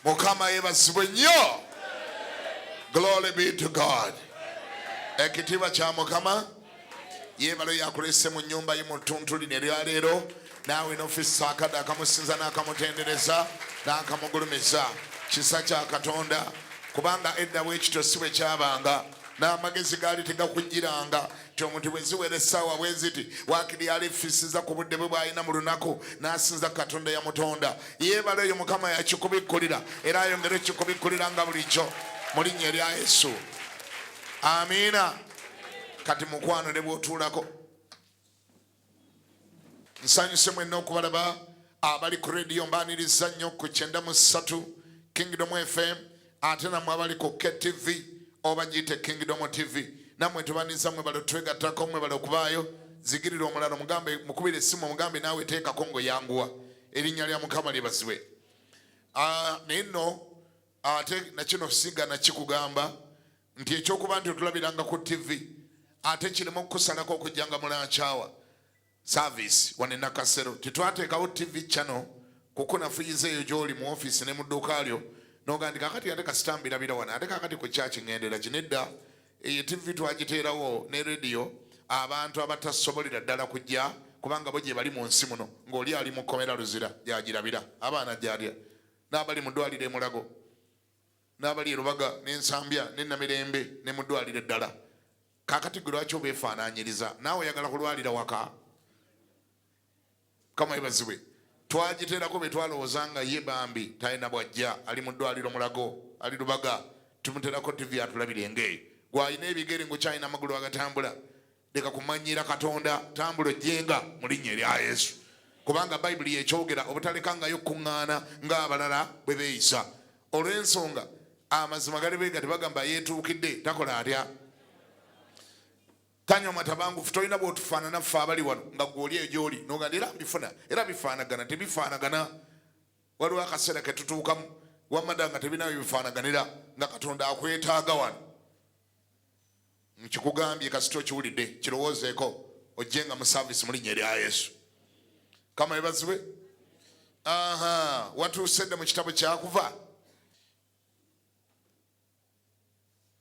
Mukama yebasibwe nnyo. Glory be to God. Ekitiibwa kya Mukama yebalo yakulese mu nnyumba ye mu ttuntu lino erya leero. Naawe n'offisi akada akamusinza n'akamutendereza n'akamugulumiza. Kisa kya Katonda kubanga edda bwekityo si bwe kyabanga. N'amagezi gaali tegakujjiranga ti omuntu bwe ziwera essaawa bwe ziti waakiri alifisiza ku budde bwe bw'alina mu lunaku n'asinza Katonda yamutonda. Yeebala eyo Mukama yakikubikkulira era ayongere kikubikkulira nga bulijjo mu linnya erya Yesu. Amiina. Kati mukwano ne bw'otuulako nsanyuse mwenna okubalaba abali ku rediyo mbaaniriza nnyo ku 93 Kingdom FM ate nammwe abali ku KTV oba giyite Kingdom TV nammwe tubaniza mwe balo twegattako mwe balo okubaayo zigirira omulala mugambe mukubire essimu mugambe naawe teekako ng'oyanguwa erinnya lya Mukama lyebazibwe. Naye nno ate nakino siga nakikugamba nti ekyokuba nti otulabiranga ku TV ate kiremu okukusalako okujjanga mulanchawa service wane Nakasero titwateekawo TV channel kukunafuyiza eyo gy'oli mu office ne mu dduuka lyo n'ogandika kati ate kasitambirabira wana ate kakati ku kyaki ŋŋendera kinedda eyo TV twagiteerawo ne rediyo abantu abatasobolera ddala kujja kubanga bo gye bali mu nsi muno ng'oli ali mu kkomera luzira gyagirabira abaana gyalya n'abali mu ddwaliro e Mulago n'abali e Lubaga n'Ensambya ne Namirembe ne mu ddwaliro eddala. Kakati gwe lwaki obeefaanaanyiriza naawe oyagala kulwalira waka? Kama yebazibwe twagiteerako be twalowooza nga ye bambi talina bwajja ali mu ddwaliro Mulago ali Lubaga tumuteerako TV atulabire ng'eyo gw'alina ebigere ng'okyalina amagulu agatambula leka kumanyira Katonda tambula ojjenga mu linnya erya Yesu kubanga Bayibuli yekyogera obutalekangayo kuŋŋaana ng'abalala bwe beeyisa. Olw'ensonga amazima gali beega tebagamba yeetuukidde takola atya tanywa matabangufu tolina bw'otufaanana ffe abali wano nga gw'oli eyo gy'oli n'oganda era mbifuna era bifaanagana tebifaanagana. Waliwo akaseera ke tutuukamu wammadda nga tebinayo bifaanaganira nga Katonda akwetaaga wano. Nkikugambye kasita okiwulidde kirowoozeeko ojjenga mu saavisi mu linnya erya Yesu. Kama yebazibwe. Watuuse dda mu kitabo kyakuva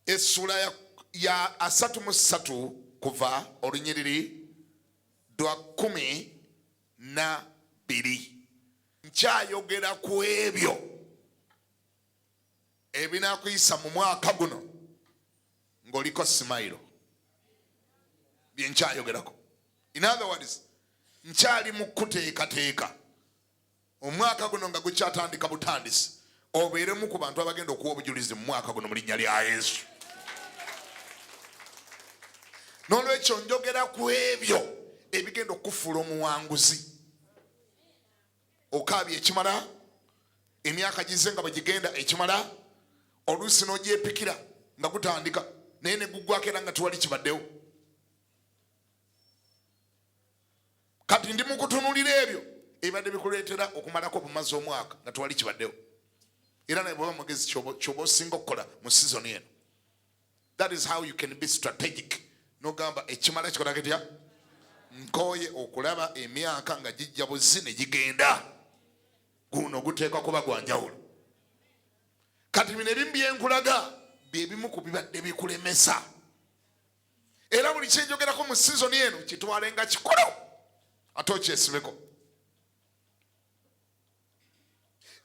essula ya 33 kuva olunyiriri lwa 12. Nkyayogera ku ebyo ebinaakuyisa mu mwaka guno ng'oliko simayiro bye nkyayogerako. In other words nkyali mu kuteekateeka omwaka guno nga gukyatandika butandisi obeeremu ku bantu abagenda okuwa obujulizi mu mwaka guno mu linnya lya Yesu. N'olwekyo njogera ku ebyo ebigenda okufuula omuwanguzi. Okaabye ekimala emyaka gize nga bwegigenda ekimala oluusi n'ogyepikira nga gutandika naye ne guggwako era nga tewali kibaddewo. Kati ndi mu kutunulira ebyo ebibadde bikuleetera okumalako obumazi omwaka nga tewali kibaddewo era naye bw'oba mugezi kyoba osinga okukola mu season eno. That is how you can be strategic. Nogamba ekimala kikola kitya nkooye okulaba emyaka nga gijja buzzi ne gigenda guno guteekwa kuba gwa njawulo. Kati bino ebimu byenkulaga bye bimu ku bibadde bikulemesa era buli kyenjogerako mu sizoni eno kitwale nga kikulu ate okyesibeko.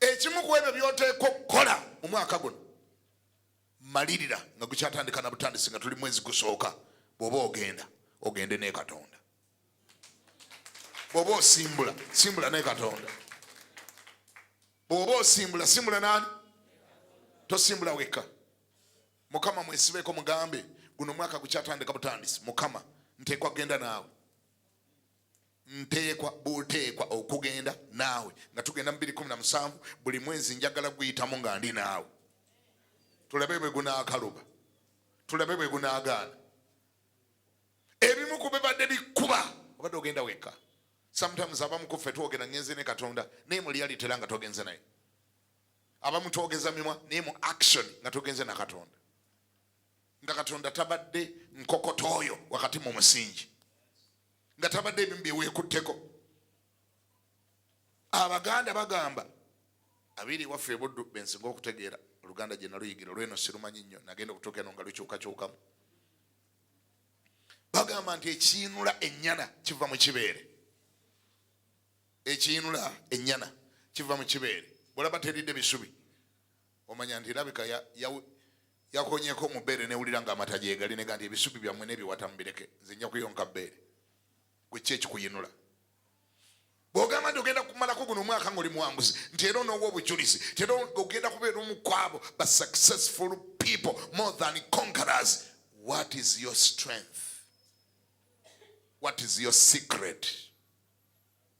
Ekimu ku ebyo by'oteekwa okukola mu mwaka guno malirira nga gukyatandika na butandisi nga tuli mwezi gusooka. Bw'oba ogende ne Katonda. Bw'oba osimbula ne Katonda. Bw'oba osimbula nani? Tosimbula weka. Mukama mwesibeko mugambe guno mwaka gukyatandika butandisi. Mukama nteekwa kugenda naawe. Buteekwa okugenda naawe nga tugenda mu 2017 buli mwezi njagala guyitamu nga ndi naawe. Tulabe bwe gunaakaluba. Tulabe bwe gunaagaana. Ebimu ku bibadde bikuba obadde ogenda weka. Sometimes abamu ku ffe twogera ngenze ne Katonda naye mu reality era nga togenze naye. Abamu twogeza mimwa naye mu action nga togenze na Katonda. Nga Katonda tabadde nkokotooyo wakati mu musingi. Nga tabadde ebimu bye weekutteko. Abaganda bagamba abiri waffe buddu bensinga okutegeera Oluganda gye naluyigira olw'eno sirumanyi nnyo nagenda okutuuka eno nga lukyukakyukamu. Bagamba nti ekiyinula ennyana kiva mu kibeere. Ekiyinula ennyana kiva mu kibeere. Bw'olaba teridde bisubi omanya nti labika yakonyeeko mu bbeere newulira ng'amata gyegali nega nti ebisubi byammwe n'ebiwata mubireke nze nja kuyonka bbeere. Gwe ki ekikuyinula? Bw'ogamba nti ogenda kumalako guno omwaka ng'oli muwanguzi nti era onoowa obujulizi nti era ogenda kubeera omu kwabo but successful people more than conquerors. What is your strength? What is your secret?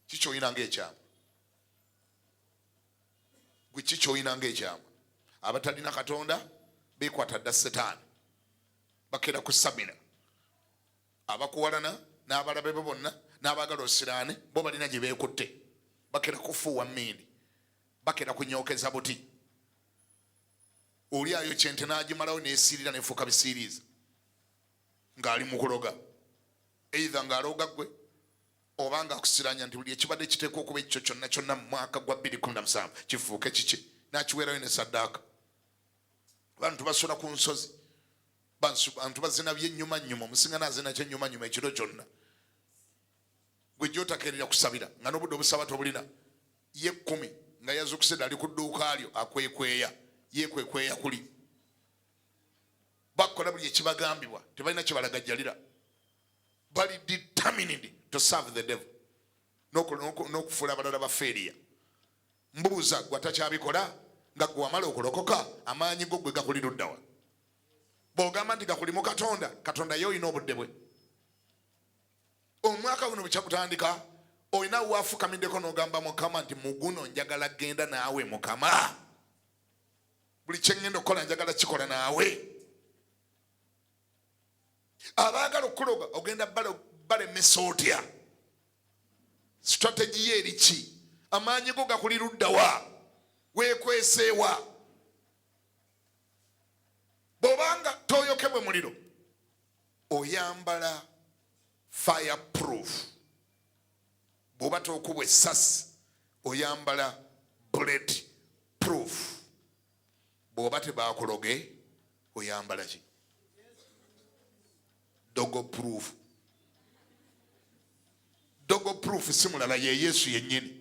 Kikyolina ng'ekyama. Gwe kikyolina ng'ekyama. Abatalina Katonda beekwata dda Setaani. Bakera ku Sabina. Abakuwalana n'abalabe be bonna n'abaagala osiraane bo balina gye beekutte. Bakera kufuuwa mmindi. Bakera kunyookeza buti. Oli ayo kyente n'agimalawo n'esiirira n'efuuka bisiiriiza. Ng'ali mu kuloga. Either ng'aloga gwe oba ng'akusiranya nti buli ekibadde kiteekwa okuba ekyo kyonna kyonna mu mwaka gwa 2017 kifuuke kiki n'akiweerayo ne saddaaka. Bantu basula ku nsozi. Bantu bazina by'ennyumanyuma omusinga n'azina ky'ennyumanyuma ekiro kyonna. Gwe gy'otakeerera kusabira nga n'obudde obusaba tobulina. Ye 10 nga yazukuse dali ku dduuka lyo akwekweya. Yekwekweya kuli. Bakola buli ekibagambibwa tebalina kye balagajjalira. Bali determined to serve the devil. N'okufuula abalala bafeeriya. Mbuuza gwe atakyabikola nga gwe wamala okulokoka amaanyi go gwe gakuli luddawa. Bw'ogamba nti gakuli mu Katonda, Katonda ye olina obudde bwe. Omwaka guno bwe kyakutandika olina waafukamiddeko n'ogamba Mukama nti mu guno njagala genda naawe Mukama. Buli kye ngenda okukola njagala kikola naawe. Abaagala okuloga ogenda balemesa otya? Strategy ye eri ki? Amaanyi go gakuli luddawa? Weekweseewa? Bw'obanga tooyokebwe muliro oyambala fireproof. Bw'oba tookubwa essasi oyambala bullet proof. Bw'oba tebaakuloge oyambala ki? Dogo proof. Dogo proof si mulala ye Yesu yennyini.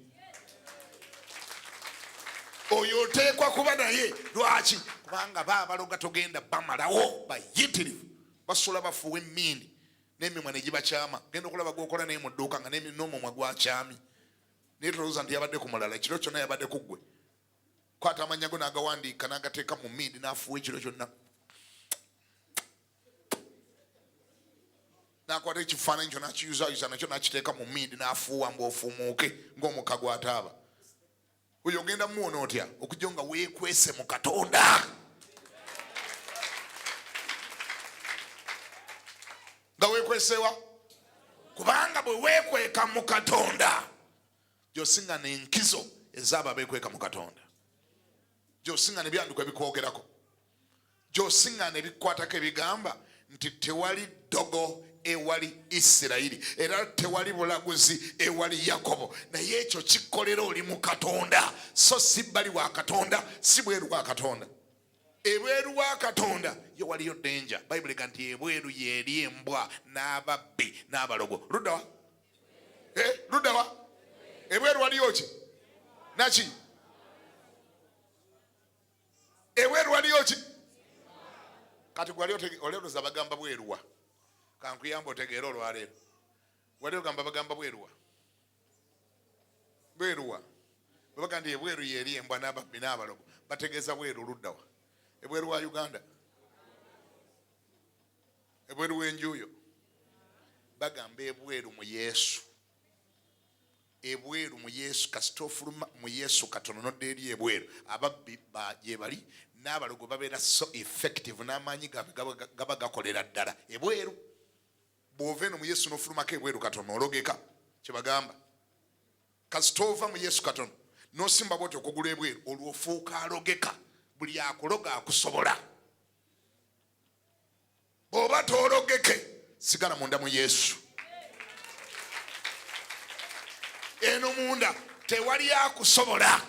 Oyo oteekwa kuba naye. Lwaki? Kubanga baabaloga togenda bamalawo bayitirivu. Basula bafuwa emmindi n'emimwa ne gibakyama. Genda okulaba gw'okola naye mu dduuka nga n'omumwa gwakyami. Naye tolowooza nti yabadde ku mulala. Ekiro kyonna yabadde ku ggwe. Kwata amannya go n'agawandiika n'agateeka mu mmindi n'afuwa ekiro kyonna. N'akwata ekifaananyi kyo n'akiyuzayuza nakyo n'akiteeka mu mmindi n'afuuwa ng'ofuumuuke ng'omukago ataaba. Oyo ogenda muwona otya okujja nga weekwese mu Katonda. Nga weekwesewa? Kubanga bwe weekweka mu Katonda gy'osinga n'enkizo ez'abo abeekweka mu Katonda. Gy'osinga ne byanduka ebikwogerako. Gy'osinga ne bikwatako ebigamba nti tewali ddogo ewali Isirayiri era tewali bulaguzi ewali Yakobo. Naye ekyo kikolera oli mu Katonda so si bbali wa Katonda si bweru wa Katonda. Ebweru wa Katonda yo waliyo danger. Bayibuli ega nti ebweru yeri embwa n'ababbi n'abalogo. Luddawa? Luddawa? Ebweru waliyo ki? Naki? Ebweru waliyo ki? Kati gwali oleeroza bagamba bweruwa. Kankuyamba otegeera olwaleero. Wali ogamba bagamba bweruwa. Bweruwa. Babaga nti ebweru yeri embwa n'ababbi n'abalogo. Bategeeza bweru luddawa. Ebweru wa Uganda. Ebweru w'enjuuyo. Bagamba ebweru mu Yesu. Ebweru mu Yesu kasita ofuluma mu Yesu katono nodde eri ebweru. Ababbi gye bali n'abalogo babeera so effective n'amaanyi gaba gakolera ddala. Ebweru. Bw'ova eno mu Yesu n'ofulumako ebweru katono ologeka kye bagamba. Kasita ova mu Yesu katono n'osimba bw'oti okugula ebweru olwo ofuuka alogeka. Buli akuloga akusobola. Bw'oba toologeke sigala munda mu Yesu. Eno munda tewali akusobola.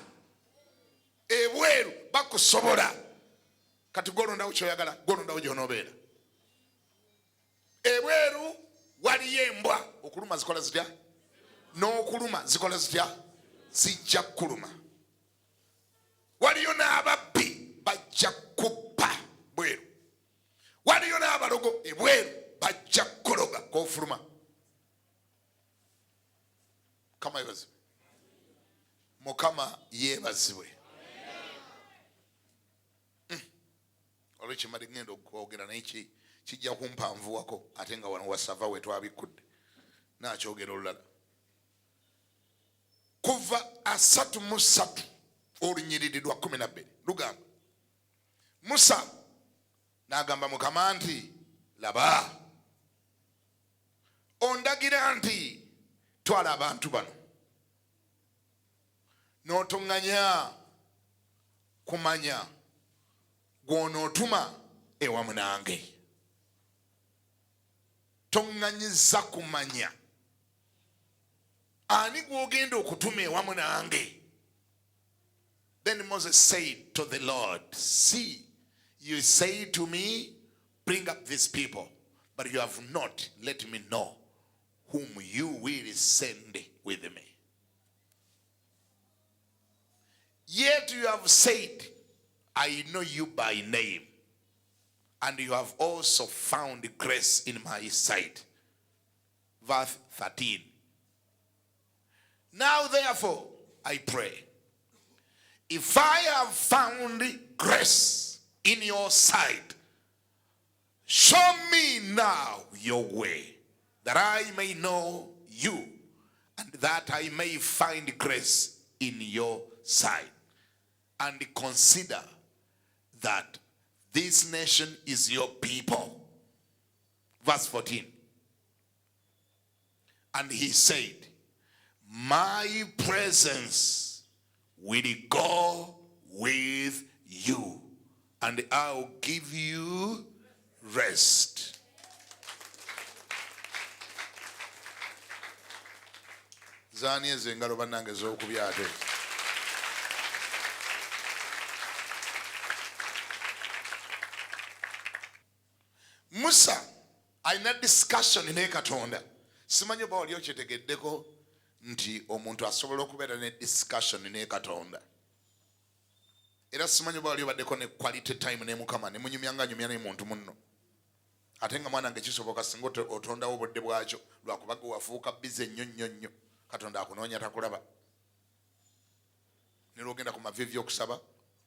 ebweru bakusobola kati golondawo kyoyagala golondawo gyonobeera ebweru waliyo embwa okuluma zikola zitya n'okuluma zikola zitya zijja kuluma waliyo n'ababbi bajja kubba bweru waliyo n'abalogo ebweru bajja kukologa kofuluma kama yebazibwe mukama yebazibwe olwekimali ngenda okwogera naye kijja kumpanvuwako ate nga wano wasava wetwabikudde nakyogera olulala kuva 33 olunyiririrwa 12 lugamba Musa n'agamba Mukama nti laba ondagira nti twala abantu bano n'otoŋŋanya kumanya gw'onootuma ewamu nange toŋŋanyiza kumanya ani gw'ogenda okutuma ewamu nange. Then Moses said to the Lord, see, you say to me, bring up these people, but you have not let me know whom you will send with me. Yet you have said, I know you by name, and you have also found grace in my sight. Verse 13. Now therefore, I pray, if I have found grace in your sight, show me now your way, that I may know you, and that I may find grace in your sight. And consider that this nation is your people. Verse 14. And he said, my presence will go with you, and I'll give you rest. Zani ezengalo banange z'okubyate. Musa alina discussion ne Katonda. Simanyi oba oli okitegeddeko nti omuntu asobola okubeera ne discussion ne Katonda. Era simanyi oba oli obaddeko ne quality time ne Mukama ne munyumyanga nyumya ne muntu munno. Ate nga mwana nge kisoboka singa otondawo obudde bwakyo lwakuba gwe wafuuka bize nnyo Katonda akunoonya takulaba. Ne lwogenda ku mavivi okusaba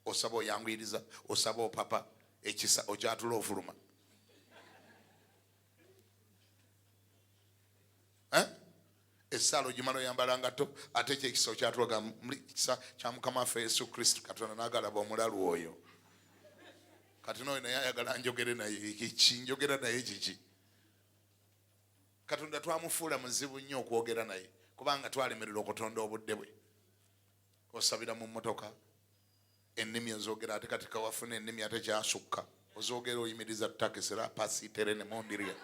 osaba oyanguyiriza osaba opapa ekisa okyatula ofuluma. Esalo jimalo yambala ngato ate kyekisa okyatulaga kisa kya Mukama waffe Yesu Kristo Katonda n'agalaba omulalu oyo. Kati n'oyo naye ayagala njogere naye njogera naye kiki. Katonda twamufuula muzibu nnyo okwogera naye kubanga twalemererwa okutonda obudde bwe. Osabira mu mmotoka ennimi ozogera ate kati kawafuna ennimi ate kyasukka ozogera oyimiriza tutakisera pasi terene mondiria.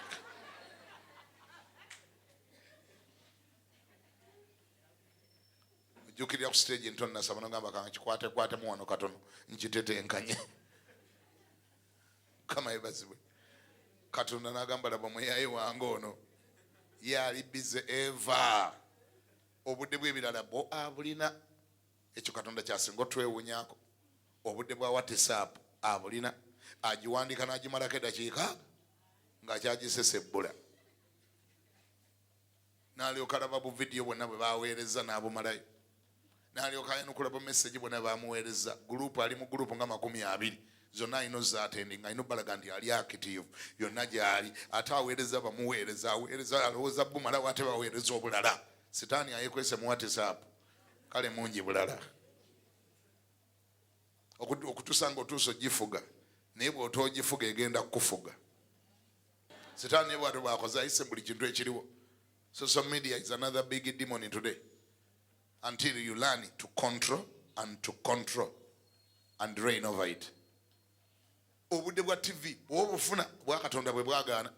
Jukiri ku stage ntonna nasaba ngamba kan kikwate mu wano katono nkitetenkanye. Kama ebazibwe Katonda n'agamba laba muyaye wange ono yali bize eva obudde bw'ebirala bo abulina ekyo Katonda kyasinga otwewunyako obudde bwa WhatsApp abulina agiwandika n'agimalako eddakiika ng'akyagisesebbula n'alyoka alaba bu video bwonna bwe baweereza n'abumalayo n'alyoka ayina okulaba message bwonna bamuweereza gurupu ali mu gurupu nga 20 zonna alina zatendinga alina obbalaga nti ali active yonna gyali ate aweereza bamuweereza aweereza alowooza bumalawo ate baweereza obulala sitaani ayekwese mu WhatsApp kale mungi bulala okutusanga otuuso gifuga naye bw'otoogifuga egenda kukufuga. Sitaani naye bw'ate bw'akoze ayise buli kintu ekiriwo. Social media is another big demon today until you learn to control and reign over it. Obudde bwa TV bw'obufuna bwa Katonda bwe bwagaana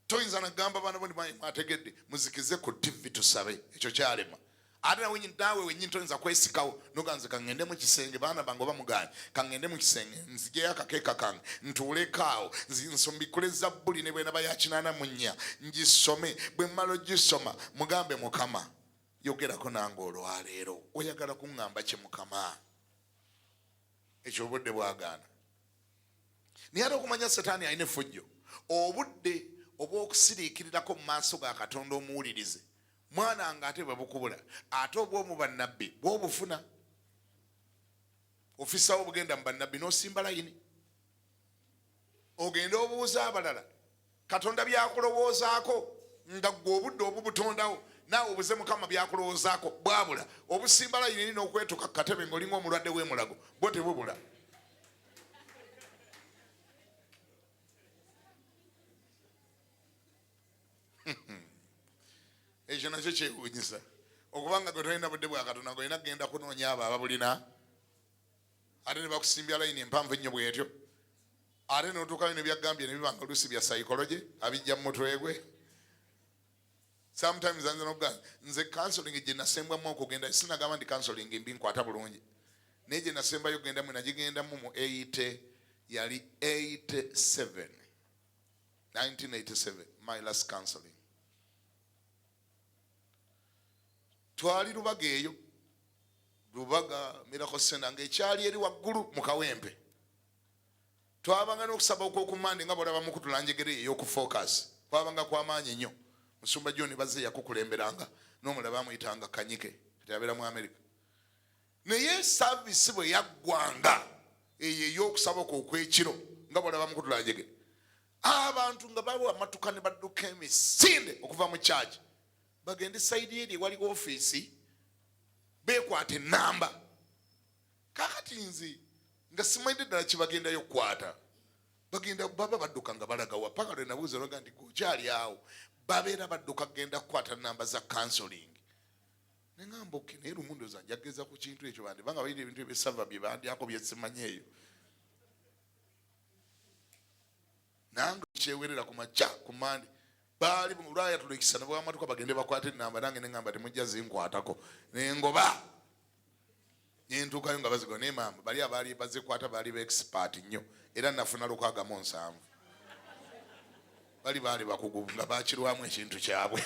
toyinza nagamba baana bo mwategedde muzikize ku TV tusabe ekyo kyalema ate nawe wenyini toyinza kwesikawo noganze kangende mu kisenge baana bange oba muganye kangende mu kisenge nzigeyo akakeeka kange ntuulekaawo nsombikule Zabbuli ne bwenaba ya 84 ngisome bwe mmala ogisoma mugambe Mukama yogerako nange olwaleero oyagala kuŋŋamba kye Mukama ekyo obudde bwagaana naye ate okumanya Setaani alina effujjo obudde obw'okusiriikirirako mu maaso ga Katonda omuwulirize mwana nga ate babukubula ate obw'omu bannabbi bw'obufuna ofissawo obugenda mu bannabbi n'osimba layini ogenda obuuza abalala Katonda byakulowoozaako nga ggwe obudde obubutondawo naawe obuze Mukama byakulowoozaako bwabula obusimba layini n'okwetuka ku katebe ng'olinga omulwadde w'emulago bwo tebubula. Ekyo nakyo kyewuunyisa okubanga gwe tolina budde bwa Katonda ng'olina kugenda kunoonya abo ababulina ate ne bakusimbya layini empanvu ennyo bwetyo ate n'otuukayo ne byagambye ne bibanga oluusi bya psychology abijja mu mutwe gwe. Sometimes nze n'okugamba nze counseling gye nasembwamu okugenda sinagamba ndi counseling mbi nkwata bulungi naye gye nasembayo okugenda nagigendamu mu 80 yali 1987 my last counseling. Twali Lubaga eyo Lubaga Miracle Center ng'ekyali eri waggulu mu Kawempe twabanga n'okusaba okw'okumande nga bw'olaba mu kutulanjegere ey'okufocus kwabanga kw'amaanyi nnyo. Musumba John Bazze yakukulemberanga n'omulaba amuyitanga Kanyike yabeera mu America naye service bwe yaggwanga eyo ey'okusaba okw'ekiro nga bw'olaba mu kutulanjegere abantu nga bawa amatuka ne badduka emisinde okuva mu church bagende side eri waliwo office bekwata enamba kakati nzi nga simainde ddala kibagendayo kukwata bagenda baba badduka nga balagawa paka lwe nabuuza olwaga nti gokyali awo babeera badduka kugenda kukwata namba za counseling neŋŋamba oke naye lumundu zange ageza ku kintu ekyo bandi banga balina ebintu ebisava bye bandyako byesimanyi eyo nange kyewerera ku makya ku mandi baali mu lwaya tulekisa ne bw'amatuka bagende bakwate enamba nange neŋŋamba temujja zinkwatako nengoba nentuukayo nga bazigo naye mamba bali abaali bazikwata baali ba-expert nnyo era nafuna 607 baali bakugu nga bakirwamu ekintu kyabwe.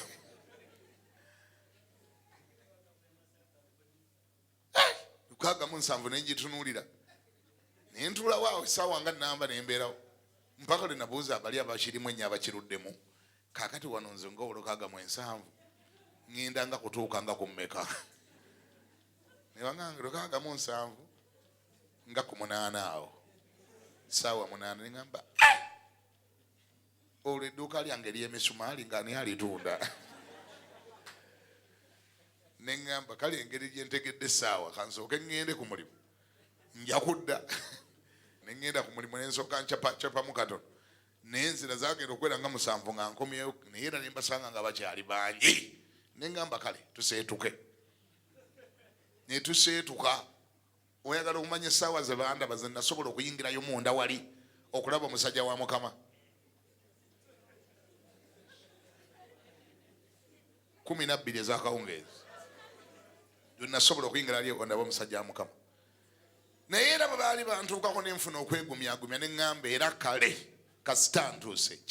Lukaaga mu nsanvu nenjitunuulira nentuulawo awo essaawa nga nnamba nembeerawo mpaka lwe nabuuza abali abakirimu ennyo abakiruddemu kaakati wano nze nga olukaaga mu ensanvu ŋŋenda nga kutuuka nga ku mmeka ne baŋŋamba lukaaga mu nsanvu nga ku 8 awo ssaawa 8 ne ŋŋamba olwo edduuka lyange ery'emisumaali nga ani alitunda ne ŋŋamba kale engeri gye ntegedde essaawa kansooke ŋŋende ku mulimu nja kudda ne ŋŋenda ku mulimu ne nsooka ncapamu katono naye enzira zaagenda okwera nga 7 nga nkomyeyo naye era ne mbasanga nga bakyali bangi ne ŋŋamba kale tuseetuke ne tuseetuka oyagala okumanya essaawa ze bandaba ze nasobola okuyingirayo munda wali okulaba omusajja wa Mukama 12 ez'akawungeezi gye nasobola okuyingira ali ondaba omusajja wa Mukama naye era bwe baali bantuukako ne nfuna okwegumyagumya ne ŋŋamba era kale kasita ntuuse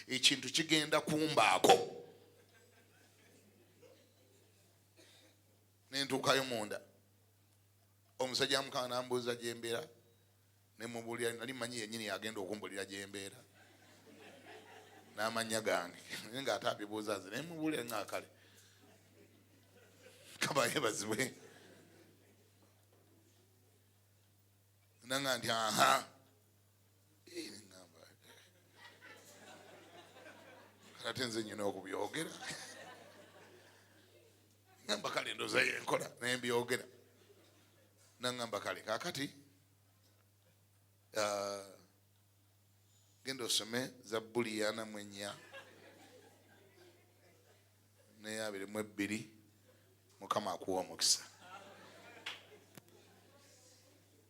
ekintu kigenda kumbaako ne ntuukayo munda omusajja wa Mukama n'ambuuza gye mbeera ne mubuulira nali mmanyi yennyini yagenda okumbulira gye mbeera n'amannya gange naye ng'ate abibuuza nze ne mubuulira nga kale kaba yebazibwe nanga nti aha neŋŋamba ate nze nyina okubyogera ŋŋamba kale ndooza yenkola naye mbyogera naŋŋamba kale kaakati genda osome Zabbuli 44 ne 22 Mukama akuwa omukisa.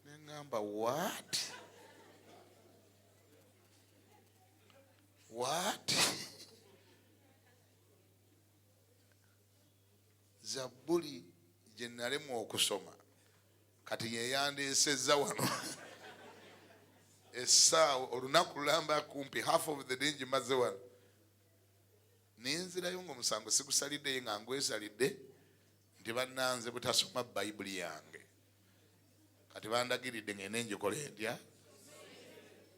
Neŋŋamba what Zabbuli gye nalemu okusoma kati yeyandeesezza wano essaawa olunaku lulamba kumpi half of the day ngimaze wano nenzirayo ng'omusango sigusaliddeyo nga ngwesalidde nti bannanze butasoma bayibuli yange kati bandagiridde ngende njikole ndya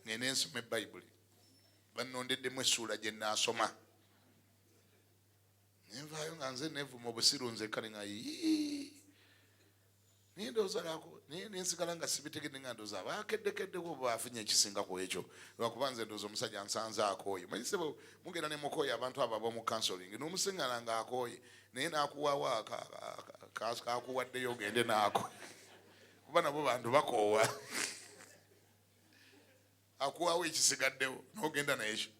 ngende nsome bayibuli bannondeddemu essuula gye nnaasoma nenvaayo nga nze nevuma obusiru nzekka nenga niye ndowooza lako niye nensigala nga sibitegedde nga ndowooza abakeddekeddeko baafunye ekisinga ku ekyo lwakuba nze ndowooza omusajja nsanze akooye manyise mugenda ne mukooye abantu abo ab'omu counseling n'omusiŋŋana nga akooye naye n'akuwaawo kakuwaddeyo ogende naako kuba nabo bantu bakoowa akuwaawo ekisigaddewo n'ogenda naekyo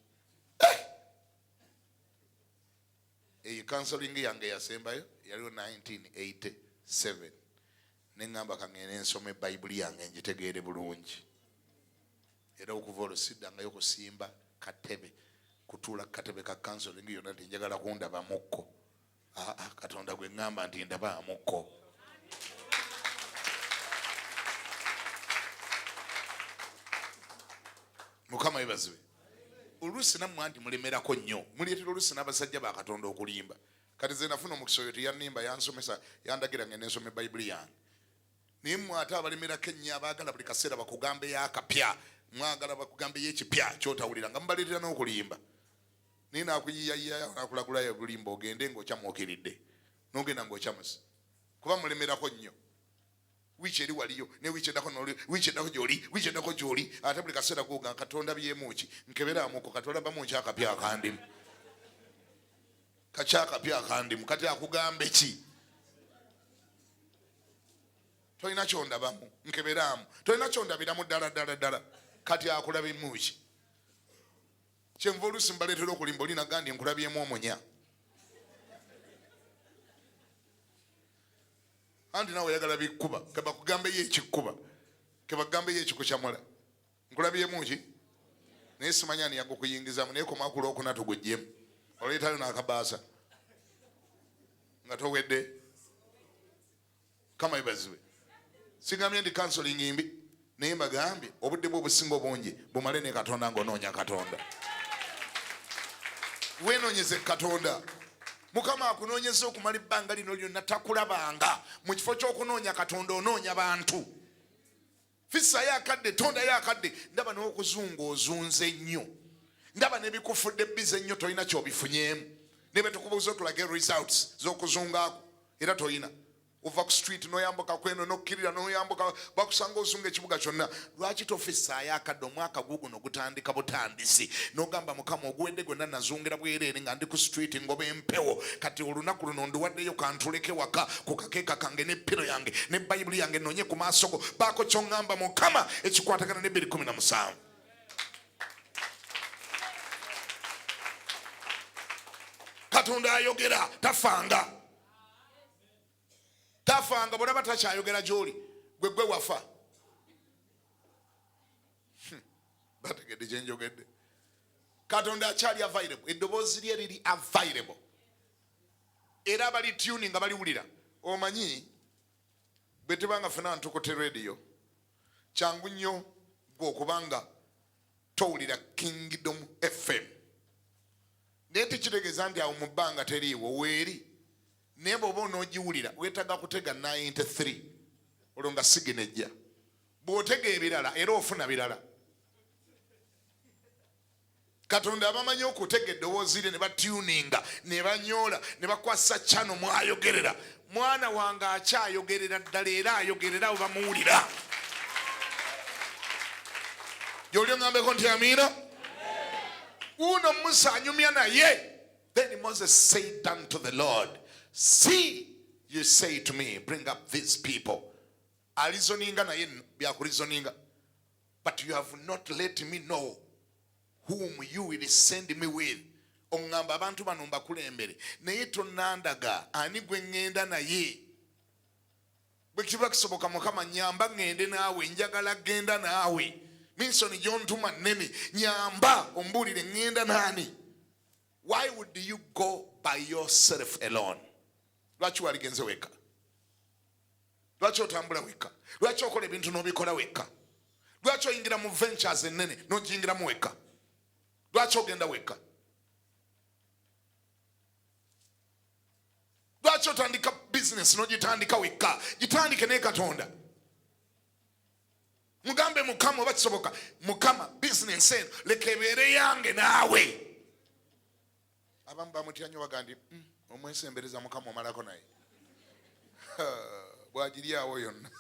eyo counseling yange yasembayo yaliwo 1987 neŋŋamba kangende nsome bayibuli yange ngitegeere bulungi era okuva olwo siddangayo kusimba katebe kutuula katebe ka counseling yonna nti njagala kundabamukko katonda gwe ŋŋamba nti ndabamukko mukama yebazibwe oluusi nammwe anti mulemerako nnyo muleetera oluusi n'abasajja ba katonda okulimba kati ze nafuna omukisa oyo teyannimba yansomesa yandagira ngende nsome bayibuli yange naye mmwe ate abalemerako ennyo abaagala buli kaseera bakugambeyo akapya mwagala bakugambeyo ekipya kyotawulira nga mubaleetera n'okulimba naye nakuyiyayiyayo nakulagulayo bulimba ogende ng'okyamuukiridde n'ogenda ng'okyamusa kuba mulemerako nnyo wiiki eri waliyo ne wiiki eddako noli wiiki eddako gy'oli wiiki eddako gy'oli ate buli kaseera goga katonda byemuki nkeberamuko katonda bamuki akapya akandimu kakyakapya akandimu kati akugamba ki tolina kyondabamu nkeberamu tolina kyondabiramu ddala kati akulaba muki kyenva oluusi mbaleetera okulimba olina gandi nkulabyemu omunya anti nawe oyagala bikkuba kebakugambeyo ekikkuba kebakugambeyo ekikukyamula nkulabyemu ki naye simanyani yagukuyingizamu naye komakula okuna tugujjemu oleetayo n'akabaasa nga towedde kama yebazibwe sigambye ndi counseling imbi naye mbagambye obudde bwe obusinga obungi bumale ne katonda ng'onoonya katonda weenoonyeze katonda mukama akunoonyeza okumala ebbanga lino lyonna takulabanga mu kifo ky'okunoonya katonda onoonya bantu fissayo akadde tondayo akadde ndaba n'okuzunga ozunze nnyo ndaba nebikufudde bize ennyo tolina kyobifunyeemu ne betukubuuza otulage results z'okuzungaako era tolina ova ku street noyambuka kweno nokkirira noyambuka bakusanga ozunga ekibuga kyonna lwaki tofissaayo akadde omwaka guguno gutandika butandisi nogamba mukama oguwedde gwonna nazungira bwereere nga ndi ku street ngoba empewo kati olunaku luno ndiwaddeyo kantuleke waka ku kakeeka kange ne piro yange ne bayibuli yange nonye ku maaso go baako kyoŋŋamba mukama ekikwatagana ne 2:17 katonda ayogera tafanga bw'olaba takyayogera gy'oli gwe wafa bategedde kye njogedde katonda akyali available eddoboozi lye liri available era abali tuning nga baliwulira omanyi bwe tebanga fena ntukote radio kyangu nnyo gwe okubanga towulira Kingdom FM naye tekitegeeza nti awo mu bbanga teriiwo weeri naye bw'oba onoogiwulira weetaaga kutega 93 olwo nga siginejja bw'otega ebirala era ofuna birala katonda abamanyi okutega eddoboozi lye ne batuninga ne banyoola ne bakwasa channel mwayogerera mwana wange akyayogerera ddala era ayogerera we bamuwulira gy'oli oŋŋambeko nti amiina uno Musa anyumya naye then Moses said unto the Lord, see, you say to me, bring up these people. Alizoninga na yen byakulizoninga. But you have not let me know whom you will send me with. Ongamba abantu bano mbakulembere. Naye tonnandaga ani gwe ŋŋenda naye. Bwe kiba kisoboka mukama nyamba ŋŋende naawe njagala genda naawe. Minsoni gy'ontuma nnene nyamba ombuulire ŋŋenda naani. Why would you go by yourself alone? Lwaki waligenze weka Lwaki otambula wekka? Lwaki okola ebintu n'obikola wekka? Lwaki oyingira mu ventures ennene n'ogiyingiramu wekka? Lwaki ogenda wekka? Lwaki otandika business n'ogitandika wekka? Gitandike ne Katonda. Mugambe Mukama oba kisoboka, Mukama business eno leka ebeere yange naawe. Abamu bamutya nnyo bagandi omwesembereza Mukama omalako naye. Bwagiri awo yonna.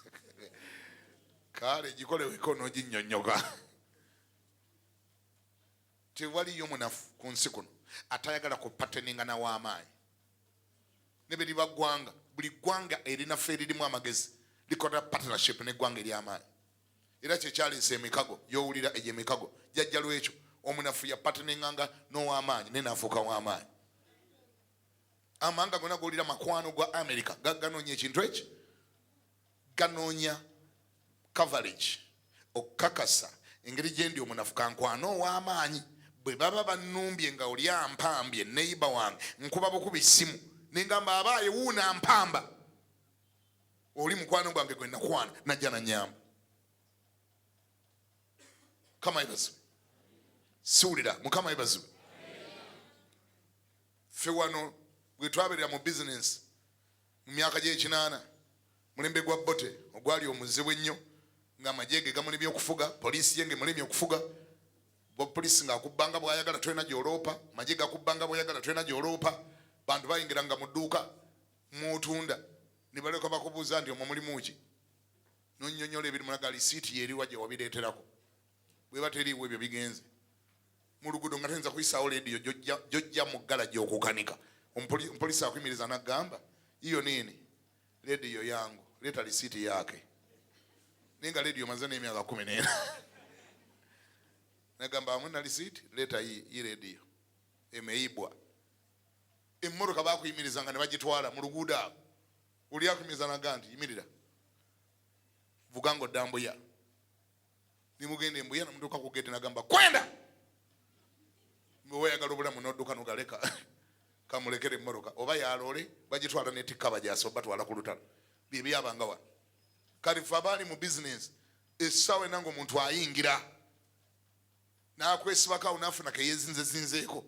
Kale gikole wekko n'oginnyonnyoka. Tewaliyo munafu ku nsi kuno atayagala kupateninga n'aw'amaanyi. Ne bwe liba ggwanga, buli ggwanga erinaffe eririmu amagezi likola partnership n'eggwanga ery'amaanyi. Era kyekyaleese emikago y'owulira egyo emikago jjajja lwekyo omunafu yapateninganga n'ow'amaanyi ne n'afuuka w'amaanyi. Amawanga gonna g'owulira makwano gwa America ganoonya ekintu eki, ganoonya coverage okukakasa engeri gye ndi omunafu kankwano ow'amaanyi. Bwe baba bannumbye nga oli ampambye neiba wange nkuba bukuba essimu nengamba abaaye wuuna mpamba, oli mukwano gwange gwe nakwana najja nanyamba. Mukama yebazibwe. Siwulira, Mukama yebazibwe. Ffe wano bwe twabeerera mu business mu myaka gy'ekinaana, mulembe gwa Bote ogwali omuzibu ennyo nga amagye ge gamuli by'okufuga, poliisi ye ng'emulemye okufuga. Poliisi ng'akubbanga bw'ayagala tolina gy'oloopa, magye gakubbanga bw'ayagala tolina gy'oloopa. Bantu bayingiranga mu dduuka mw'otunda ne baleka bakubuuza nti omwo mulimu ki, n'onnyonnyola ebirimu naga lisiiti y'eriwa gye wabireeterako. Bwe bateriiwo ebyo bigenze mu luguudo nga tayinza kuyisaawo leediyo gy'ojja mu ggala gy'okukanika. Omupoliisi akuyimiriza n'aggamba iyo nini leediyo yangu leeta lisiiti yake. Naye nga leediyo maze n'emyaka 14. Nagamba hamuna lisiiti leeta hii leediyo emeibwa. Emmotoka bakuyimirizanga ne bagitwala mu luguudo awo. Oli akuyimiriza n'agamba nti yimirira vuga ng'odda Mbuya. Nimugenda Mbuya namutuuka ku gate n'agamba kwenda. Bwe wayagala obulamu n'odduka n'ogaleka kamulekere emmotoka oba yaloole bagitwala n'etikka bagyasa oba batwala ku lutalo. Bye byabanga wano. Kale ffe abaali mu business essaawa ena ng'omuntu ayingira n'akwesibako awo n'afuna ke yeezinzeeko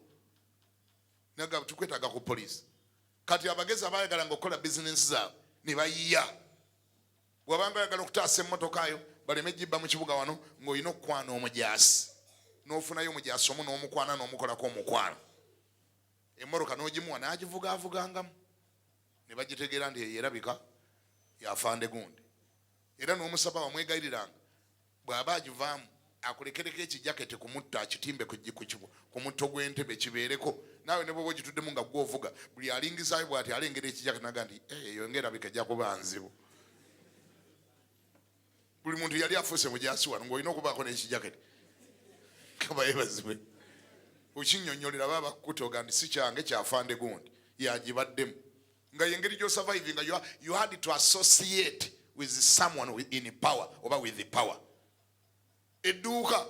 nagamba tukwetaaga ku poliisi. Kati abagezi abaayagala nga okukola business zaabwe ne bayiya. Bw'abanga oyagala okutaasa emmotoka yo baleme gibba mu kibuga wano ng'olina okukwana omujaasi n'ofunayo omujaasi omu n'omukwana n'omukolako omukwano. Emmotoka n'ogimuwa n'agivugaavugangamu ne bagitegeera nti yerabika yafande gundi. Era n'omusaba wamwegayiriranga bw'aba agivaamu akulekereko ekijaketi ku mutto akitimbe ku mutto gw'entebe kibeereko. Naawe ne bw'oba ogituddemu nga gw'ovuga buli alingizaayo bw'ati alengera ekijaketi naga nti eyo ng'erabika ejja kuba nzibu. Buli muntu yali afuuse mujaasi wano ng'olina okubaako n'ekijaketi. Kaba yebazibwe. Okinnyonnyolera baba bakukutoga nti si kyange kyafande gundi yagibaddemu. Nga yengeri gy'osurvivinga you had to associate with someone in power oba with the power. Edduuka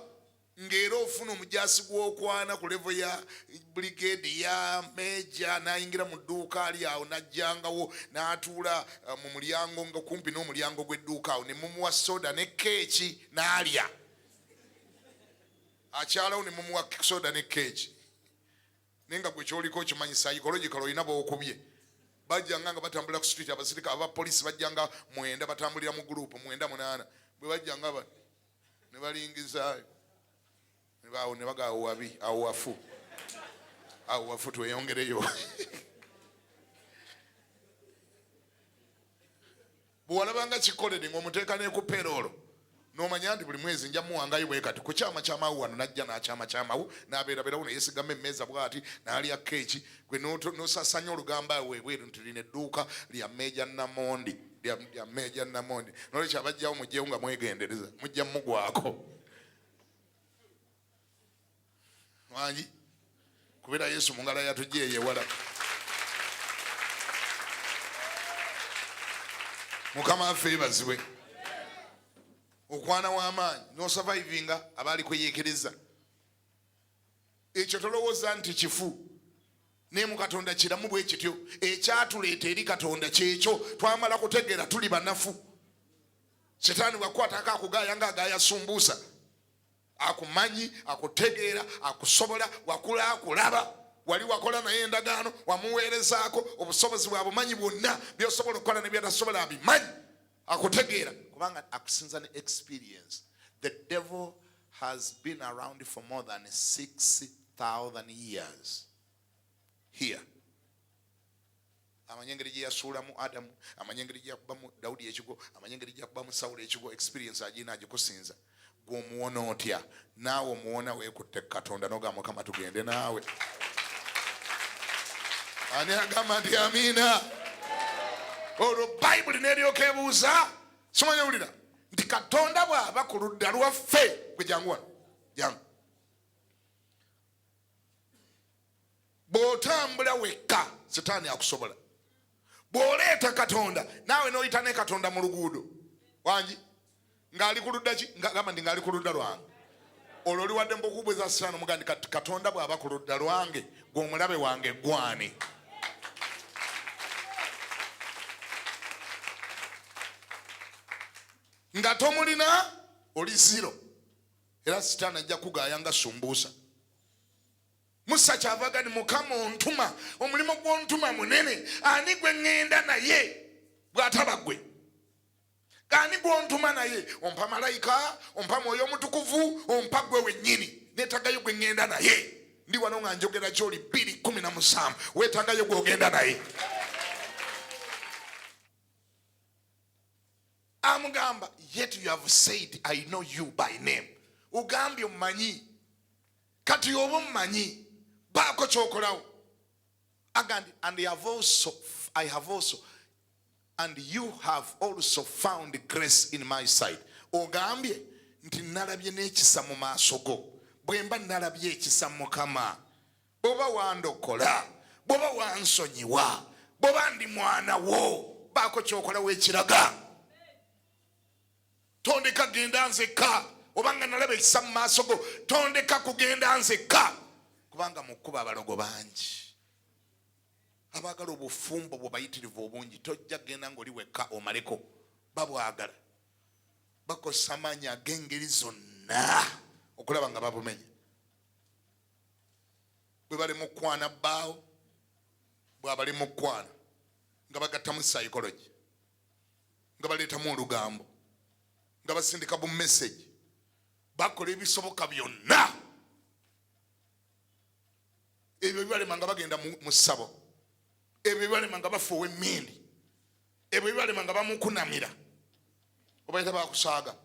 ng'era ofuna omujaasi gw'okwana ku level ya brigade ya meja n'ayingira mu dduuka ali awo n'ajjangawo n'atuula mu mulyango nga kumpi n'omulyango gw'edduuka awo ne mumuwa soda ne keeki n'alya. Akyalawo ne mumuwa soda ne keeki. Naye nga gwe kyoliko okimanyi psychological olina b'okubye. Bajjanga nga batambula ku street abasirika abapoliisi bajjanga 9 batambulira mu group 9-8. Bwe bajjanga ne balingizaayo ne baga awo wafu tweyongereyo. Bwe walabanga kikolere ng'omuteeka ne ku payroll n'omanya nti buli mwezi nja muwangayo bwe kati ku kyama kyamawu wano najja n'akyama kyamawu n'abeerabeerawo ne yeesigama emmeeza bw'ati n'alya keeki gwe n'osasanya olugamba weebweru nti lino edduuka lya Meja Namondi lya Meja Namondi. N'olwekyo abajjawo mujjewo nga mwegendereza mujja mugwako. Wangi kubeera Yesu mu ngala yatujja eyewala. Mukama waffe yeebazibwe. Okwana w'amaanyi n'osurvivinga abaali kweyeekereza. Ekyo tolowooza nti kifu. Ne mu Katonda kiramu bwe kityo. Ekyatuleeta eri Katonda kyekyo twamala kutegeera tuli banafu. Setaani bwakwatako akugaya nga agaya sumbuusa. Akumanyi, akutegeera, akusobola, wakula akulaba. Wali wakola naye endagaano, wamuweerezaako, obusobozi bwa bumanyi bwonna by'osobola okukola ne by'otasobola abimanyi. Akutegeera kubanga akusinza ne experience. The devil has been around for more than 6,000 years. Here. Amanyi engeri gye yasuulamu Adamu, amanyi engeri gye yakubamu Dawudi ekigo, amanyi engeri gye yakubamu Sawulo ekigo. Experience agina agikusinza. Gw'omuwona otya, naawe omuwona weekutte Katonda n'ogamba Mukama tugende naawe. Ani agamba nti amiina? Olwo Bayibuli n'eryoka ebuuza, simanyi owulira, nti Katonda bw'aba ku ludda lwaffe, gwe jangu wano, jangu. Bw'otambula wekka, Setaani akusobola. Bw'oleeta Katonda, naawe n'oyita ne Katonda mu luguudo. Wangi? Ng'ali ku ludda ki? Gamba ndi ng'ali ku ludda lwange. Olwo oli wadde mbokubweza Setaani omugandi kati Katonda bw'aba ku ludda lwange, gw'omulabe wange gwani. Nga tomulina oli zero. Era Setaani ajja kugaaya nga sumbuusa. Musa kyava gani Mukama ontuma, omulimu gw'ontuma munene, ani gwe ŋŋenda naye bw'ataba ggwe? Ani gw'ontuma naye? Ompa malayika, ompa Mwoyo Omutukuvu, ompa ggwe wennyini. Neetagayo gwe ŋŋenda naye. Ndi wano nga njogera gy'oli 2:17. Weetagayo gw'ogenda naye. Amugamba, yet you have said I know you by name. Ugambye omumanyi. Kati oba omumanyi baako ky'okolawo. Agandi, and I have also and you have also found grace in my sight. Ogambye nti nalabye n'ekisa mu maaso go. Bwe mba nalabye ekisa mu Mukama, bw'oba wandokola, bw'oba wansonyiwa, bw'oba ndi mwana wo, baako ky'okolawo ekiraga. Tondeka genda nzekka. Obanga nalaba ekisa mu maaso go, tondeka kugenda nzekka. Kubanga mu kkuba abalogo bangi. Abaagala obufumbo bwe bayitirivu obungi, tojja genda ng'oli wekka omaleko. Babwagala. Bakosa amaanyi ag'engeri zonna okulaba nga babumenya. Bwe bali mu kwana bbaawo, bw'abali mu kwana, nga bagattamu psychology, nga baleetamu olugambo, nga basindika bu message, bakola ebisoboka byonna. Ebyo bibalema nga bagenda mu ssabo, ebyo bibalema nga bafuuwa emmindi, ebyo bibalema nga bamukunamira, obayita bakusaaga.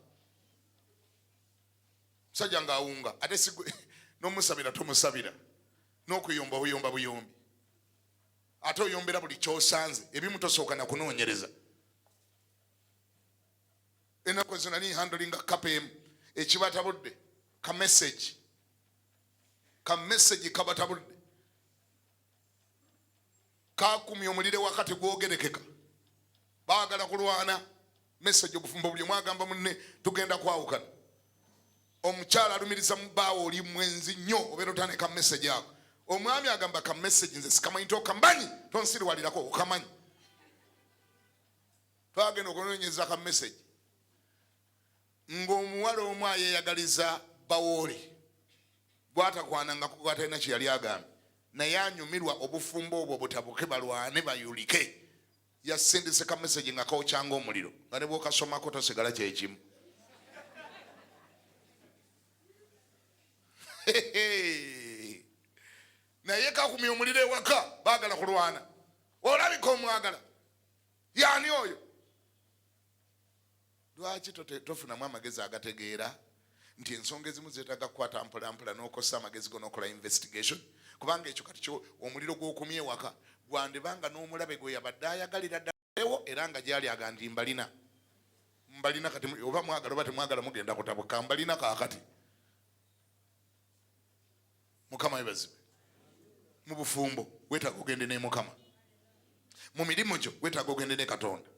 Musajja ng'awunga ate n'omusabira tomusabira, n'okuyomba buyomba buyombi, ate oyombera buli ky'osanze, ebimu tosooka na kunoonyereza. Ennaku ezo nali handlinga KPM ekibatabudde ka message kabatabudde kakumya omulire wakati gwogerekeka, baagala kulwana message obufumbo buli mwagamba munne tugenda kwawukana. Omukyala alumiriza mu bbaawo oli mwenzi nnyo obeera otane ka message ako. Omwami agamba ka message nze sikamanyi tokambanyi tonsiriwalirako okamanyi. Twagenda okunoonyeza ka message ng'omuwala omu ayeeyagaliza bawoole gwatakwananga ku gwatalina kye yali agambye, naye anyumirwa obufumbo obwo butabuke balwane bayulike. Yasindise ka message nga kawokyanga omuliro, nga ne bw'okasomako tosigala kyekimu. Naye kakumya omuliro ewaka, baagala kulwana. Olabika omwagala yaani oyo? Lwaki tofunamu amagezi agategeera nti ensonga ezimu zeetaaga kukwata mpolampola n'okosa amagezi go n'okola investigation? Kubanga ekyo kati kyo omuliro gw'okumya ewaka gwandibanga n'omulabe gwe yabadde ayagalira ddalewo era nga gyali agandi mbalina kati oba mwagala oba temwagala mugenda kutabuka mbalina kaakati. Mukama yebazibe. Mu bufumbo weetaaga ogende ne Mukama, mu mirimu gyo weetaaga ogende ne Katonda.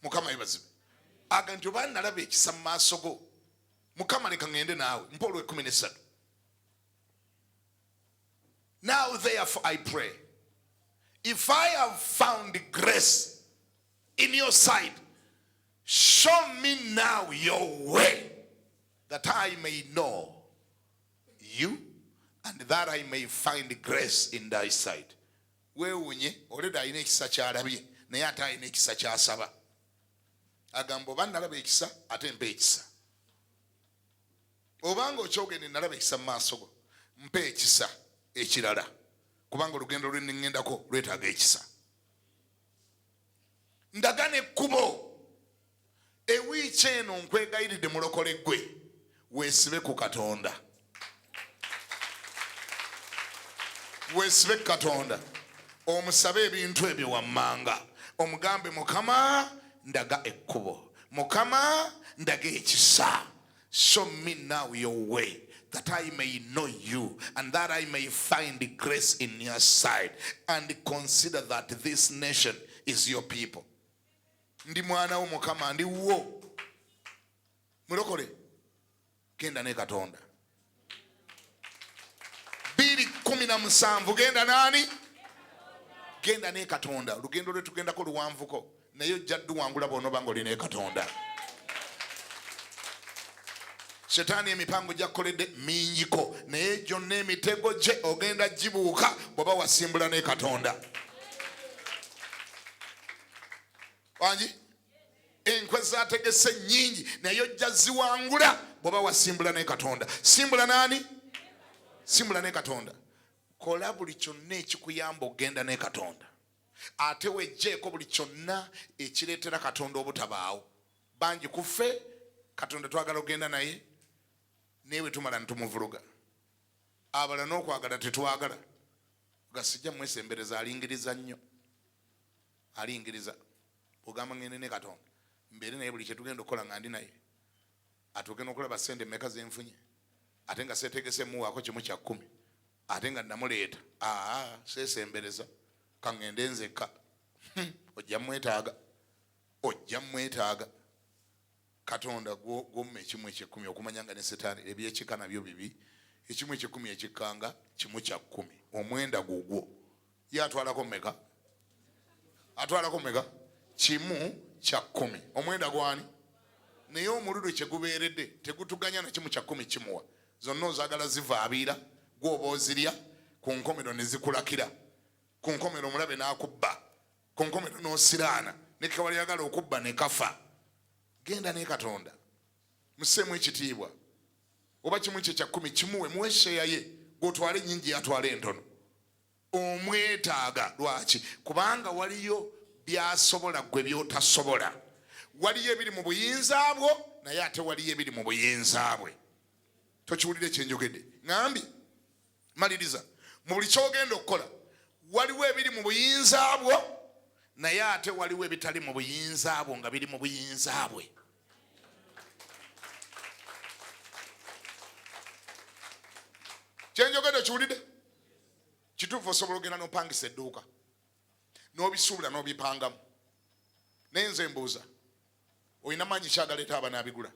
Mukama yebazibe. Aga nti oba nalaba ekisa mu maaso go, Mukama leka ŋŋende naawe. Mpa Olw'ekumi. Now therefore I pray, if I have found grace in your sight, show me now your way, that I may know you, and that I may find grace in thy sight. Weewunye oleda alina ekisa kyalabye naye ate alina ekisa kyasaba. Agamba oba nalaba ekisa ate mpa ekisa. Obanga okyogende nalaba ekisa mu maaso go, mpa ekisa ekirala, kubanga olugendo lwe nningendako lwetaaga ekisa. Ndagana ekkubo ewiiki eno nkwegayiridde mulokole gwe weesibe ku Katonda. Weesibe ku Katonda. Omusabe ebintu ebyo wammanga. Omugambe Mukama ndaga ekkubo. Mukama ndaga ekisa. Show me now your way, that I may know you, and that I may find grace in your sight, and consider that this nation is your people. Ndi mwana wo Mukama, ndi wo. Mulokole genda ne Katonda. 2:17 genda nani? Genda ne Katonda. Lugendo lwe tugendako luwanvuko naye ojja duwangula bw'onooba ng'olina Katonda. Setaani emipango gy'akoledde mingiko naye gyonna emitego gye ogenda gibuuka bw'oba wasimbula ne Katonda. Wangi enkwe zaategese nnyingi naye ojja ziwangula bw'oba wasimbula ne Katonda. Simbula nani? Simbula ne Katonda. Kola buli kyonna ekikuyamba ogenda ne Katonda. Ate wejjeeko buli kyonna ekireetera Katonda obutabaawo. Bangi kuffe Katonda twagala ogenda naye newe tumala ntumuvuluga. Abala n'okwagala tetwagala. Gasijja mwesembereza alingiriza nnyo. Alingiriza. Ogamba ngende ne Katonda. Mbere naye buli kye tugenda okukola nga ndi naye. Atuuke n'okulaba ssente mmeka ze nfunye. Ate nga seetegese muwaako 1:10. Ate nga namuleeta. Seesembereza. Kangende nzekka. Ojja mwetaaga. Ojja mwetaaga. Katonda gw'omu 1:10 okumanya nga ne Setaani ebyekika nabyo bibi. 1:10 ekikkanga 1:10. Omwenda gugwo. Ye atwalako mmeka? Atwalako mmeka? 1:10. Omwenda gwani? Naye omuludu kye gubeeredde tegutuganya na 1:10 kimuwa. Zonna ozaagala zivaabiira, gw'oba ozirya, ku nkomero ne zikulakira. Ku nkomero omulabe n'akubba. Ku nkomero n'osiraana. Ne kawali yagala okubba ne kafa. Genda ne Katonda. Musseemu ekitiibwa. Oba 1:10 kimuwe muwe sheya ye. Gw'otwale nnyingi atwale entono. Omwetaaga lwaki? Kubanga waliyo byasobola gwe byotasobola. Waliyo ebiri mu buyinza bwo naye ate waliyo ebiri mu buyinza bwe. Tokiwulire kye njogedde. Ngambye maliriza. Mu buli ky'ogenda okukola waliwo ebiri mu buyinza bwo naye ate waliwo ebitali mu buyinza bwo nga biri mu buyinza bwe. Kye njogedde kiwulidde? Kituufu osobola ogenda n'opangisa edduuka n'obisuubula n'obipangamu. Naye nze mbuuza, olina maanyi kyagaleeta abanaabigula?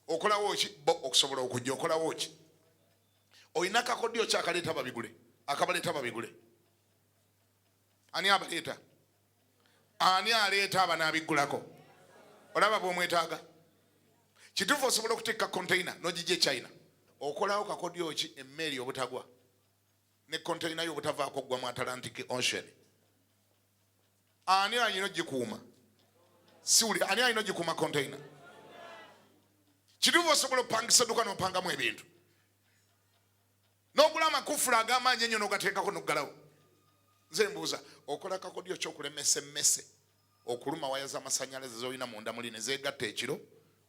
Okolawo ki bo okusobola okujja? Okolawo ki? Olina kakodyo kyakaleeta babigule? Akabaleeta babigule? Ani abaleeta? Ani aleeta abanaabigulako? Olaba bw'omwetaaga? Kituufu osobola okuteeka container n'ogijja e China. Okolawo kakodyo ki emmeeri obutagwa ne container yo obutavaako gwa mu Atlantic Ocean? Ani ayina ogikuuma? Siwuli ani ayina ogikuuma container? Kituufu osobola okupangisa edduuka n'opangamu ebintu. N'ogula amakufula ag'amaanyi ennyo n'ogateekako n'oggalawo. Nze mbuuza, okola kakodyo ky'okulemesa emmese okuluma waya z'amasannyalaze z'olina munda muli ne zeegatta ekiro,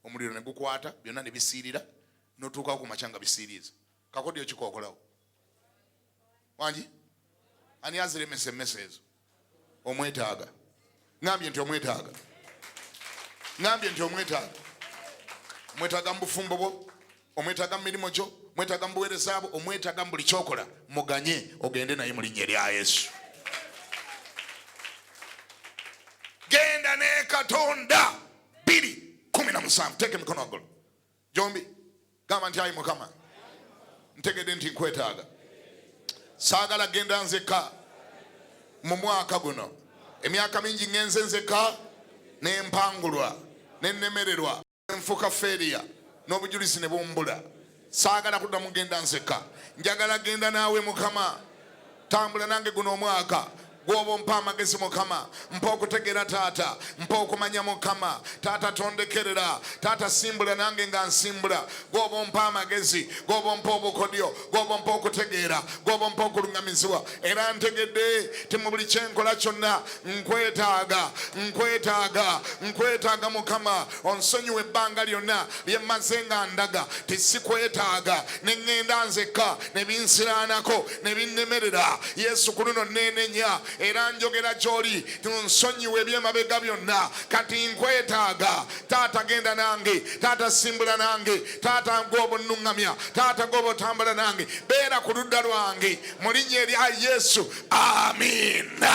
omuliro ne gukwata, byonna ne bisiirira, n'otuukawo ku makya nga bisiiriiza. Kakodyo ki kookolawo? Wangi? Ani aziremesa emmese ezo? Omwetaaga. Ngambye nti omwetaaga. Ngambye nti omwetaaga. Omwetaaga mu bufumbo bwo, omwetaaga mu mirimu gyo, omwetaaga mu buweereza bwo, omwetaaga mu buli kyokola. Muganye ogende naye mu linnya erya Yesu. Genda ne Katonda. 2:17. Teeka emikono waggulu. Jombi gamba nti ayi Mukama, ntegedde nti nkwetaaga. Saagala genda nzekka mu mwaka guno. Emyaka mingi ngenze nzekka ne mpangulwa ne nnemererwa ne nfuuka feeriya n'obujulizi ne bumbula. Saagala kuddamu genda nzekka, njagala genda naawe Mukama. Tambula nange guno omwaka gwoba ompa amagezi Mukama, mpa okutegeera Taata, mpa okumanya Mukama. Taata tondekerera, Taata simbula nange nga nsimbula. Gwoba ompa amagezi, gwoba ompa obukodyo, gwoba ompa okutegeera, gwoba ompa okuluŋŋamizibwa. Era ntegedde ti mu buli kyenkola kyonna nkwetaaga Mukama. Onsonyiwa ebbanga lyonna lye mmaze nga ndaga ti sikwetaaga, ne ŋŋenda nzekka ne binsiraanako ne binnemerera. Yesu ku luno neenenya era njogera gy'oli nsonyiwe eby'emabega byonna, kati nkwetaaga. Taata genda nange, Taata simbula nange, Taata gw'oba onnuŋŋamya, Taata gw'oba otambula nange, beera ku ludda lwange mu linnya erya Yesu, amiina.